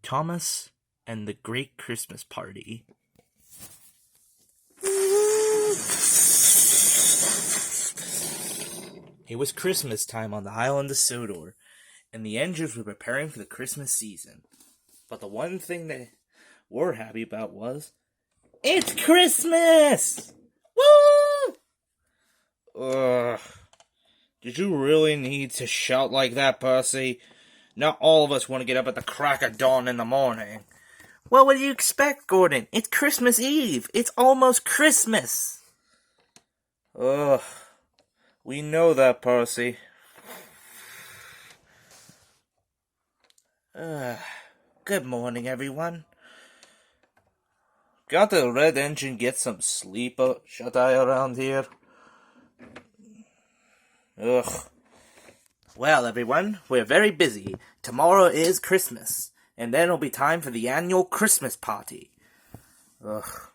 Thomas and the Great Christmas Party. It was Christmas time on the island of Sodor, and the engines were preparing for the Christmas season. But the one thing they were happy about was, it's Christmas! Woo! Ugh. Did you really need to shout like that, Percy? Not all of us want to get up at the crack of dawn in the morning. Well, what do you expect, Gordon? It's Christmas Eve. It's almost Christmas. Ugh. We know that, Percy. Good morning, everyone. Got the red engine get some sleep, shut-eye around here? Ugh. Well, everyone, we're very busy. Tomorrow is Christmas, and then it'll be time for the annual Christmas party. Ugh.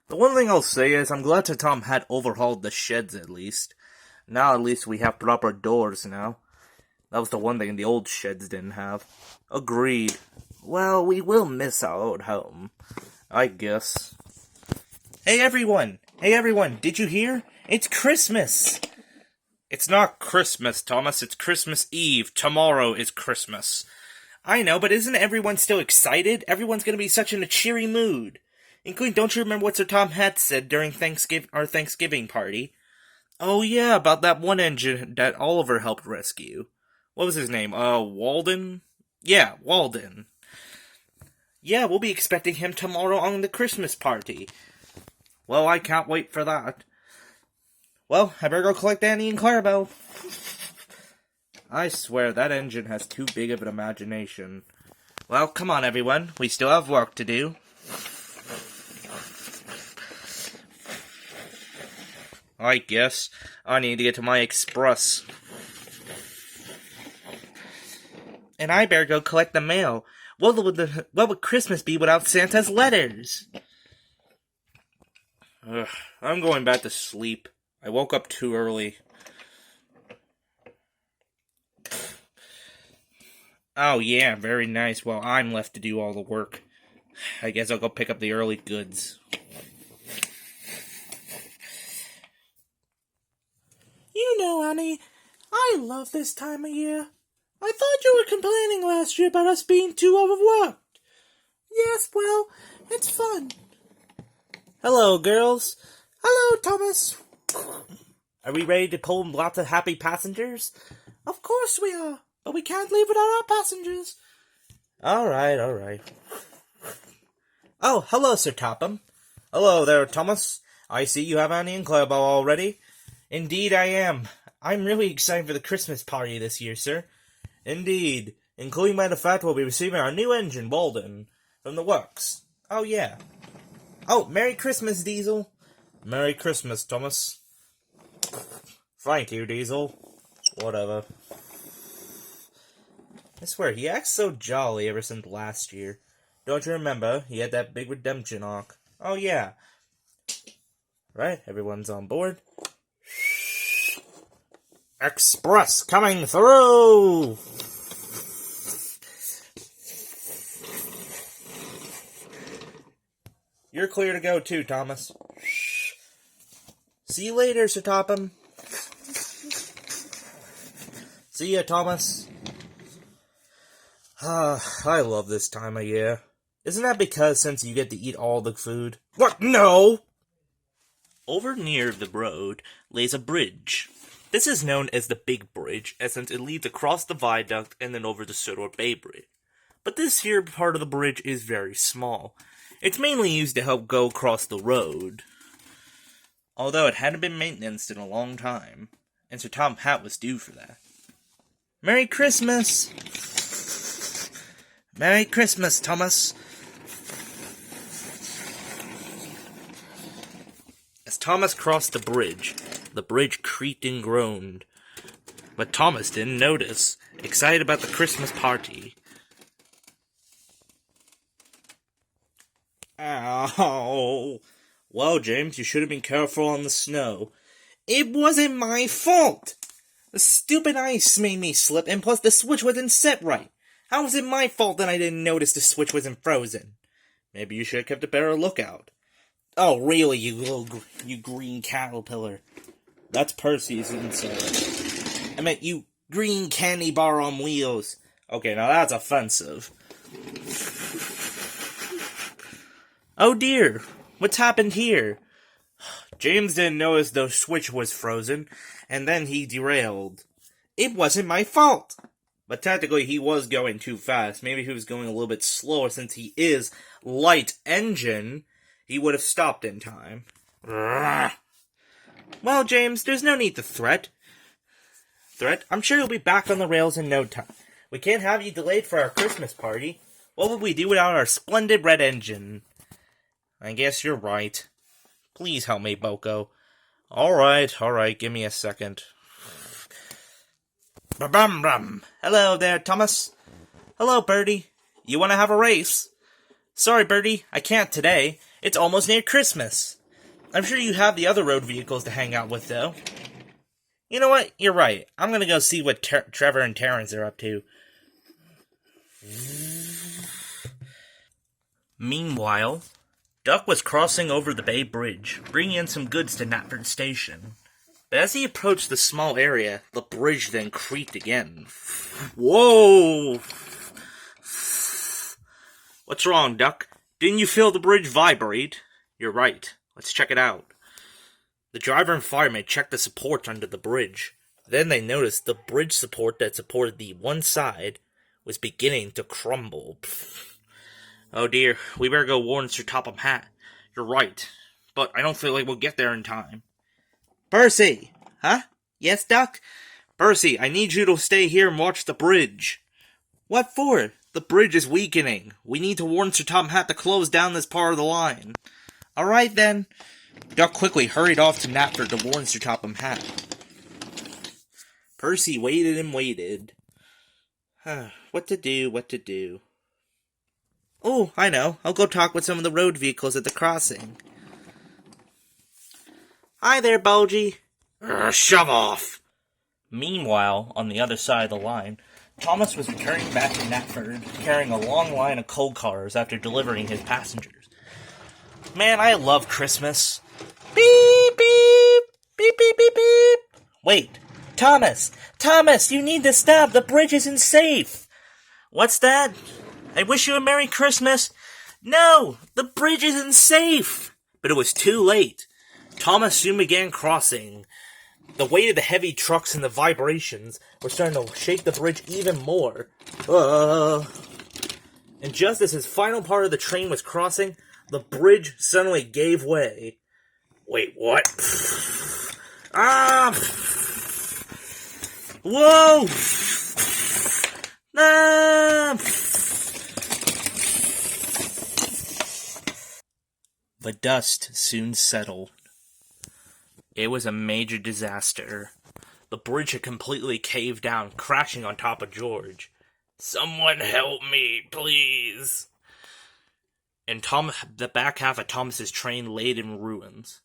The one thing I'll say is I'm glad that Tom had overhauled the sheds at least. Now at least we have proper doors now. That was the one thing the old sheds didn't have. Agreed. Well, we will miss our old home, I guess. Hey everyone! Did you hear? It's Christmas! It's not Christmas, Thomas. It's Christmas Eve. Tomorrow is Christmas. I know, but isn't everyone still excited? Everyone's gonna be such in a cheery mood. Including, don't you remember what Sir Tom had said during our Thanksgiving party? Oh yeah, about that one engine that Oliver helped rescue. What was his name? Walden? Yeah, Walden. Yeah, we'll be expecting him tomorrow on the Christmas party. Well, I can't wait for that. Well, I better go collect Annie and Clarabelle. I swear, that engine has too big of an imagination. Well, come on, everyone. We still have work to do. I guess I need to get to my express. And I better go collect the mail. What would Christmas be without Santa's letters? I'm going back to sleep. I woke up too early. Oh yeah, very nice. Well, I'm left to do all the work. I guess I'll go pick up the early goods. You know, Annie, I love this time of year. I thought you were complaining last year about us being too overworked. Yes, well, it's fun. Hello, girls. Hello, Thomas. Are we ready to pull lots of happy passengers? Of course we are, but we can't leave without our passengers. Alright. Oh, hello, Sir Topham. Hello there, Thomas. I see you have Annie and Clarabelle already. Indeed I am. I'm really excited for the Christmas party this year, sir. Indeed, including by the fact we'll be receiving our new engine, Walden, from the works. Oh, yeah. Oh, Merry Christmas, Diesel. Merry Christmas, Thomas. Thank you, Diesel. Whatever. I swear, he acts so jolly ever since last year. Don't you remember? He had that big redemption arc. Oh, yeah. Right, everyone's on board. Express coming through! You're clear to go too, Thomas. See you later, Sir Topham. See ya, Thomas. I love this time of year. Isn't that because since you get to eat all the food? What? No! Over near the road lays a bridge. This is known as the Big Bridge, since it leads across the viaduct and then over the Sodor Bay Bridge. But this here part of the bridge is very small. It's mainly used to help go across the road. Although it hadn't been maintained in a long time, and Sir Tom Hat was due for that. Merry Christmas! Merry Christmas, Thomas! As Thomas crossed the bridge creaked and groaned. But Thomas didn't notice, excited about the Christmas party. Ow! Well, James, you should have been careful on the snow. It wasn't my fault! The stupid ice made me slip, and plus the switch wasn't set right. How was it my fault that I didn't notice the switch wasn't frozen? Maybe you should have kept a better lookout. Oh, really, you green caterpillar. That's Percy's inside. I meant you green candy bar on wheels. Okay, now that's offensive. Oh dear, what's happened here? James didn't notice the switch was frozen, and then he derailed. It wasn't my fault! But technically he was going too fast. Maybe he was going a little bit slower since he is light engine. He would have stopped in time. Well, James, there's no need to threat. I'm sure you'll be back on the rails in no time. We can't have you delayed for our Christmas party. What would we do without our splendid red engine? I guess you're right. Please help me, Boko. Alright, give me a second. Brum. Hello there, Thomas. Hello, Bertie. You want to have a race? Sorry, Bertie, I can't today. It's almost near Christmas. I'm sure you have the other road vehicles to hang out with, though. You know what? You're right. I'm gonna go see what Trevor and Terrence are up to. Meanwhile, Duck was crossing over the Bay Bridge, bringing in some goods to Knapford Station. But as he approached the small area, the bridge then creaked again. Whoa! What's wrong, Duck? Didn't you feel the bridge vibrate? You're right. Let's check it out. The driver and fireman checked the support under the bridge. Then they noticed the bridge support that supported the one side was beginning to crumble. Oh dear, we better go warn Sir Topham Hatt. You're right, but I don't feel like we'll get there in time. Percy! Huh? Yes, Duck? Percy, I need you to stay here and watch the bridge. What for? The bridge is weakening. We need to warn Sir Topham Hatt to close down this part of the line. Alright then. Duck quickly hurried off to Knapford to warn Sir Topham Hatt. Percy waited and waited. What to do? Oh, I know. I'll go talk with some of the road vehicles at the crossing. Hi there, Bulgy. Shove off! Meanwhile, on the other side of the line, Thomas was returning back to Knapford, carrying a long line of coal cars after delivering his passengers. Man, I love Christmas. Beep, beep! Beep, beep, beep, beep! Wait, Thomas, you need to stop! The bridge isn't safe! What's that? I wish you a Merry Christmas! No! The bridge isn't safe! But it was too late. Thomas soon began crossing. The weight of the heavy trucks and the vibrations were starting to shake the bridge even more. And just as his final part of the train was crossing, the bridge suddenly gave way. Wait, what? Whoa! The dust soon settled. It was a major disaster. The bridge had completely caved down, crashing on top of George. Someone help me, please. And the back half of Thomas's train laid in ruins.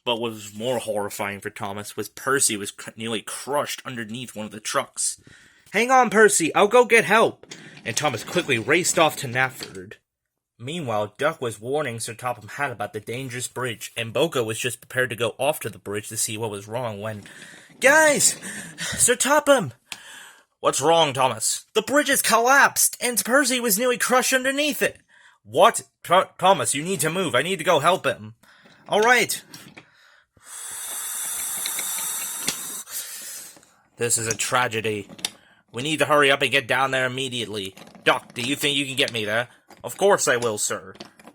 But what was more horrifying for Thomas was Percy was nearly crushed underneath one of the trucks. Hang on, Percy, I'll go get help. And Thomas quickly raced off to Knapford. Meanwhile, Duck was warning Sir Topham Hatt about the dangerous bridge, and Boko was just prepared to go off to the bridge to see what was wrong when... Guys! Sir Topham! What's wrong, Thomas? The bridge has collapsed, and Percy was nearly crushed underneath it. What? Thomas, you need to move. I need to go help him. All right. This is a tragedy. We need to hurry up and get down there immediately. Duck, do you think you can get me there? Of course I will, sir.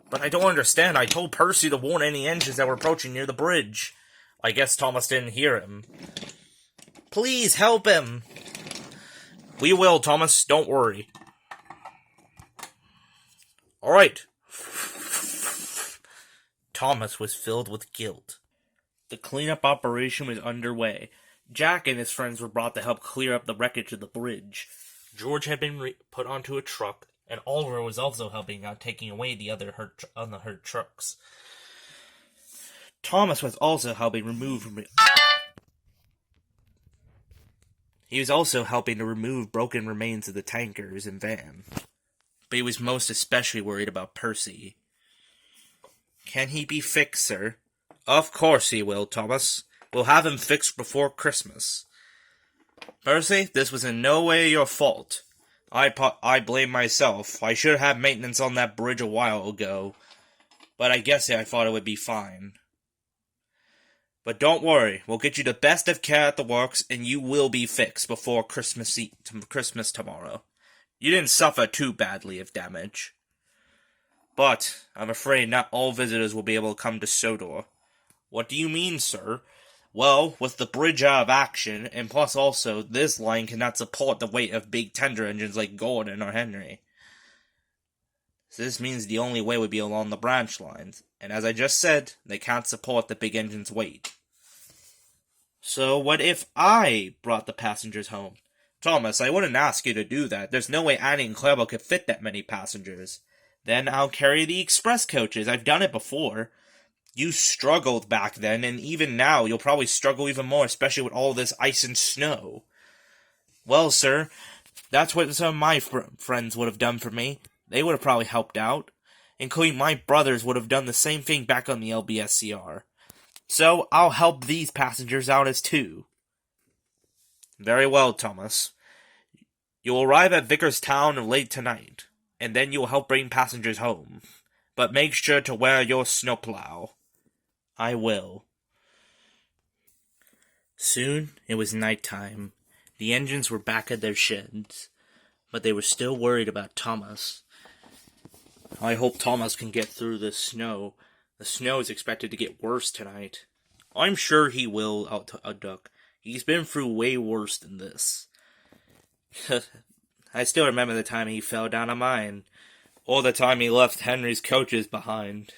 But I don't understand. I told Percy to warn any engines that were approaching near the bridge. I guess Thomas didn't hear him. Please help him. We will, Thomas. Don't worry. All right. Thomas was filled with guilt. The cleanup operation was underway. Jack and his friends were brought to help clear up the wreckage of the bridge. George had been put onto a truck, and Oliver was also helping out, taking away the other hurt trucks. Thomas was also helping remove... He was also helping to remove broken remains of the tankers and van. But he was most especially worried about Percy. Can he be fixed, sir? Of course he will, Thomas. We'll have him fixed before Christmas. Percy, this was in no way your fault. I blame myself. I should have had maintenance on that bridge a while ago. But I guess I thought it would be fine. But don't worry, we'll get you the best of care at the works, and you will be fixed before Christmas tomorrow. You didn't suffer too badly of damage. But I'm afraid not all visitors will be able to come to Sodor. What do you mean, sir? Well, with the bridge out of action, and plus also, this line cannot support the weight of big tender engines like Gordon or Henry. So this means the only way would be along the branch lines, and as I just said, they can't support the big engine's weight. So what if I brought the passengers home? Thomas, I wouldn't ask you to do that. There's no way Annie and Clebo could fit that many passengers. Then I'll carry the express coaches. I've done it before. You struggled back then, and even now you'll probably struggle even more, especially with all this ice and snow. Well, sir, that's what some of my friends would have done for me. They would have probably helped out, including my brothers would have done the same thing back on the LBSCR. So I'll help these passengers out as too. Very well, Thomas. You will arrive at Vickerstown late tonight, and then you will help bring passengers home. But make sure to wear your snowplow. I will. Soon it was night time. The engines were back at their sheds, but they were still worried about Thomas. I hope Thomas can get through this snow. The snow is expected to get worse tonight. I'm sure he will, Duck. He's been through way worse than this. I still remember the time he fell down a mine. Or the time he left Henry's coaches behind.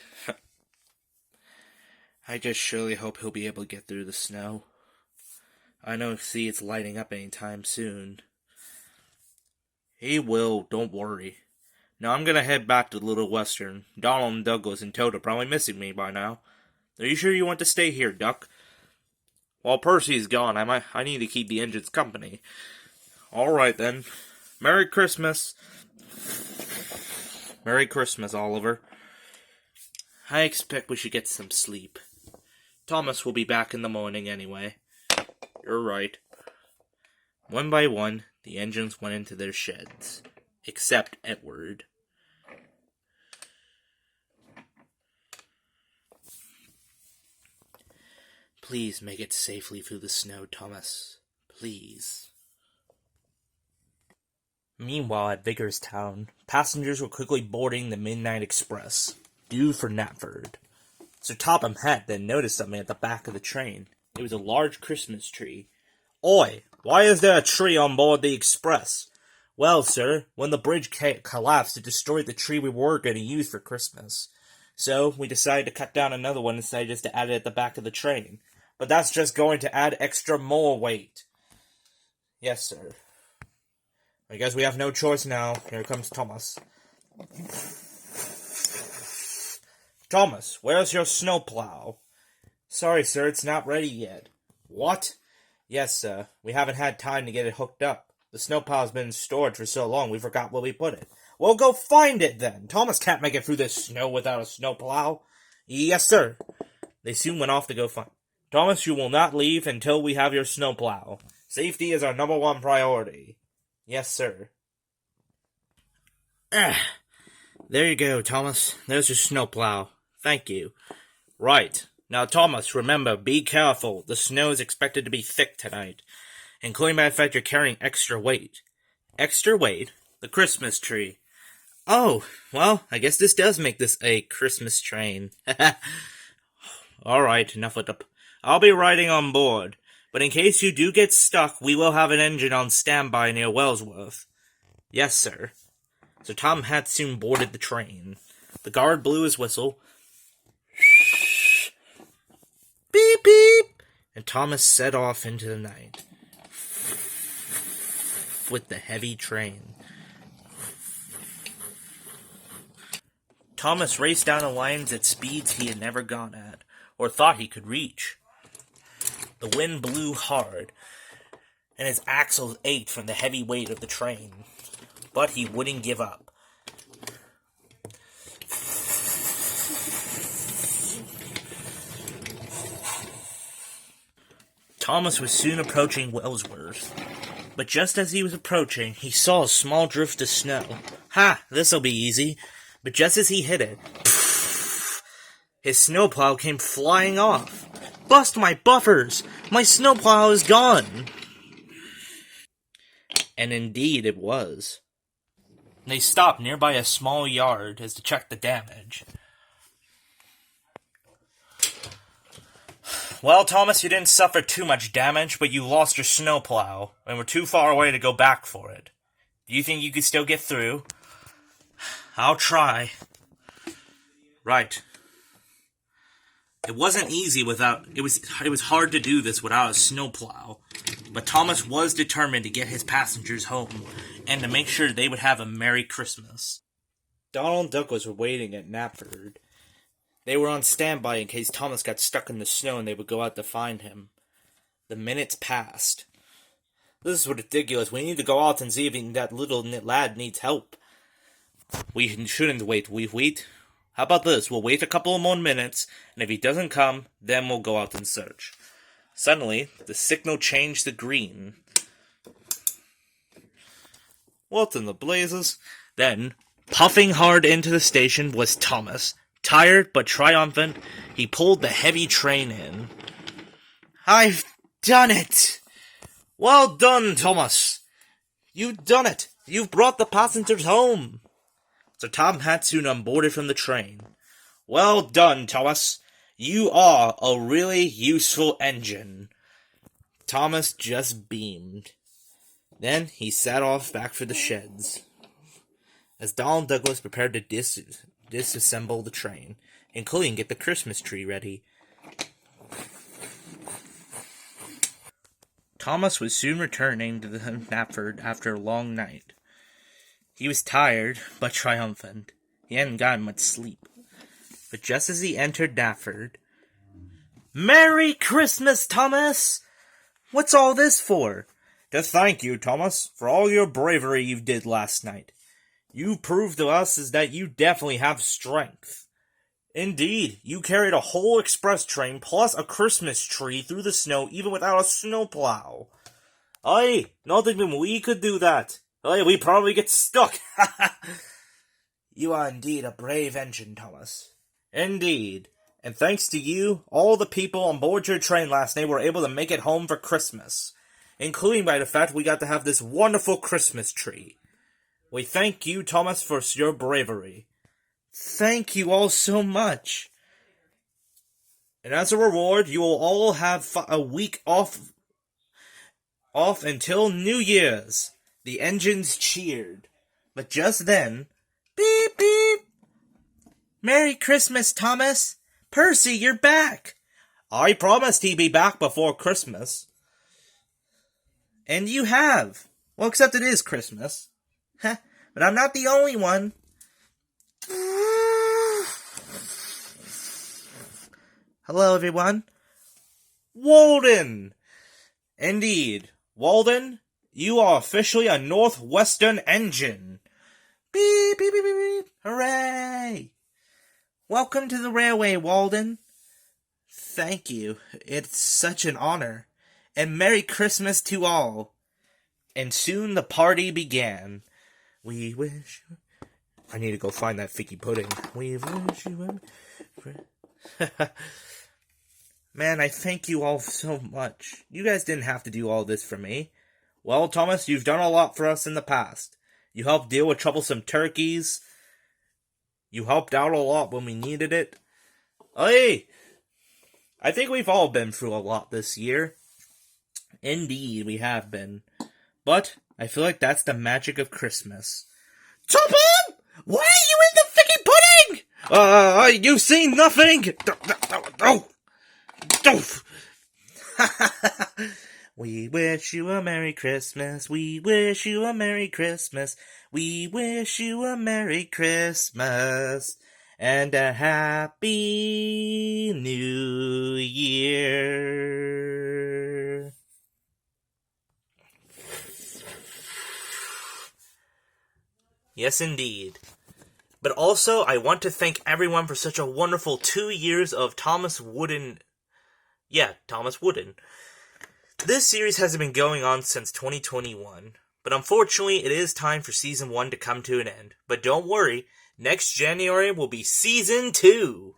I just surely hope he'll be able to get through the snow. I don't see it's lighting up anytime soon. He will, don't worry. Now I'm gonna head back to Little Western. Donald and Douglas and Toad are probably missing me by now. Are you sure you want to stay here, Duck? While Percy's gone, I need to keep the engines company. Alright then. Merry Christmas. Merry Christmas, Oliver. I expect we should get some sleep. Thomas will be back in the morning anyway. You're right. One by one, the engines went into their sheds. Except Edward. Please make it safely through the snow, Thomas. Please. Meanwhile, at Vickerstown, passengers were quickly boarding the Midnight Express, due for Knapford. Sir Topham Hatt then noticed something at the back of the train. It was a large Christmas tree. Oi! Why is there a tree on board the express? Well, sir, when the bridge collapsed, it destroyed the tree we were going to use for Christmas. So, we decided to cut down another one instead just to add it at the back of the train. But that's just going to add extra more weight. Yes, sir. I guess we have no choice now. Here comes Thomas. Thomas, where's your snowplow? Sorry, sir, it's not ready yet. What? Yes, sir. We haven't had time to get it hooked up. The snowplow's been in storage for so long we forgot where we put it. Well, go find it then. Thomas can't make it through this snow without a snowplow. Yes, sir. They soon went off to go find. Thomas, you will not leave until we have your snowplow. Safety is our number one priority. Yes, sir. There you go, Thomas. There's your snowplow. Thank you. Right. Now, Thomas, remember, be careful. The snow is expected to be thick tonight. Including by the fact you're carrying extra weight. Extra weight? The Christmas tree. Oh, well, I guess this does make this a Christmas train. Alright, enough with the... I'll be riding on board. But in case you do get stuck, we will have an engine on standby near Wellsworth. Yes, sir. So Tom Hatt soon boarded the train. The guard blew his whistle. Beep, beep! And Thomas set off into the night. With the heavy train. Thomas raced down the lines at speeds he had never gone at, or thought he could reach. The wind blew hard, and his axles ached from the heavy weight of the train. But he wouldn't give up. Thomas was soon approaching Wellsworth, but just as he was approaching, he saw a small drift of snow. Ha! This'll be easy. But just as he hit it, his snowplow came flying off. Bust my buffers! My snowplow is gone! And indeed it was. They stopped nearby a small yard as to check the damage. Well, Thomas, you didn't suffer too much damage, but you lost your snowplow, and were too far away to go back for it. Do you think you could still get through? I'll try. Right. It wasn't easy without... It was hard to do this without a snowplow. But Thomas was determined to get his passengers home, and to make sure they would have a Merry Christmas. Donald and Douglas were waiting at Knapford. They were on standby in case Thomas got stuck in the snow and they would go out to find him. The minutes passed. This is ridiculous. We need to go out and see if that little lad needs help. We shouldn't wait. We wait. How about this? We'll wait a couple of more minutes, and if he doesn't come, then we'll go out and search. Suddenly, the signal changed to green. What in the blazes? Then, puffing hard into the station was Thomas. Tired but triumphant, he pulled the heavy train in. I've done it! Well done, Thomas! You've done it! You've brought the passengers home! So Tom had soon unboarded from the train. Well done, Thomas! You are a really useful engine. Thomas just beamed. Then he set off back for the sheds. As Donald Douglas prepared to disassemble the train, including get the Christmas tree ready. Thomas was soon returning to the Knapford after a long night. He was tired, but triumphant. He hadn't gotten much sleep. But just as he entered Knapford... Merry Christmas, Thomas! What's all this for? To thank you, Thomas, for all your bravery you did last night. You proved to us that you definitely have strength. Indeed, you carried a whole express train plus a Christmas tree through the snow even without a snowplow. Aye, not even we could do that. Aye, we probably get stuck. You are indeed a brave engine, Thomas. Indeed. And thanks to you, all the people on board your train last night were able to make it home for Christmas, including by the fact we got to have this wonderful Christmas tree. We thank you, Thomas, for your bravery. Thank you all so much. And as a reward, you will all have a week off until New Year's. The engines cheered. But just then, beep, beep. Merry Christmas, Thomas. Percy, you're back. I promised he'd be back before Christmas. And you have. Well, except it is Christmas. But I'm not the only one. Hello, everyone. Walden! Indeed. Walden, you are officially a Northwestern engine. Beep, beep, beep, beep, beep. Hooray! Welcome to the railway, Walden. Thank you. It's such an honor. And Merry Christmas to all. And soon the party began. We wish you... I need to go find that Ficky Pudding. We wish you... Man, I thank you all so much. You guys didn't have to do all this for me. Well, Thomas, you've done a lot for us in the past. You helped deal with troublesome turkeys. You helped out a lot when we needed it. Hey! I think we've all been through a lot this year. Indeed, we have been. But I feel like that's the magic of Christmas. Chop-on! Why are you in the Ficky Pudding? You've seen nothing! No! We wish you a Merry Christmas. We wish you a Merry Christmas. We wish you a Merry Christmas. And a Happy New Year. Yes, indeed. But also, I want to thank everyone for such a wonderful 2 years of Thomas Wooden. Yeah, Thomas Wooden. This series has been going on since 2021, but unfortunately, it is time for Season 1 to come to an end. But don't worry, next January will be Season 2.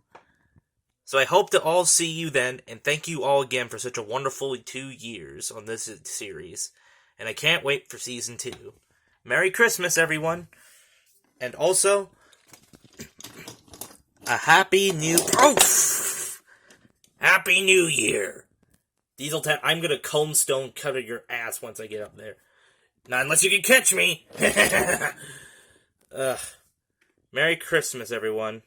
So I hope to all see you then, and thank you all again for such a wonderful 2 years on this series. And I can't wait for Season 2. Merry Christmas, everyone! And also, a Happy New... Oh! Happy New Year! Diesel 10, I'm gonna Cone Stone cutter your ass once I get up there. Not unless you can catch me! Ugh. Merry Christmas, everyone.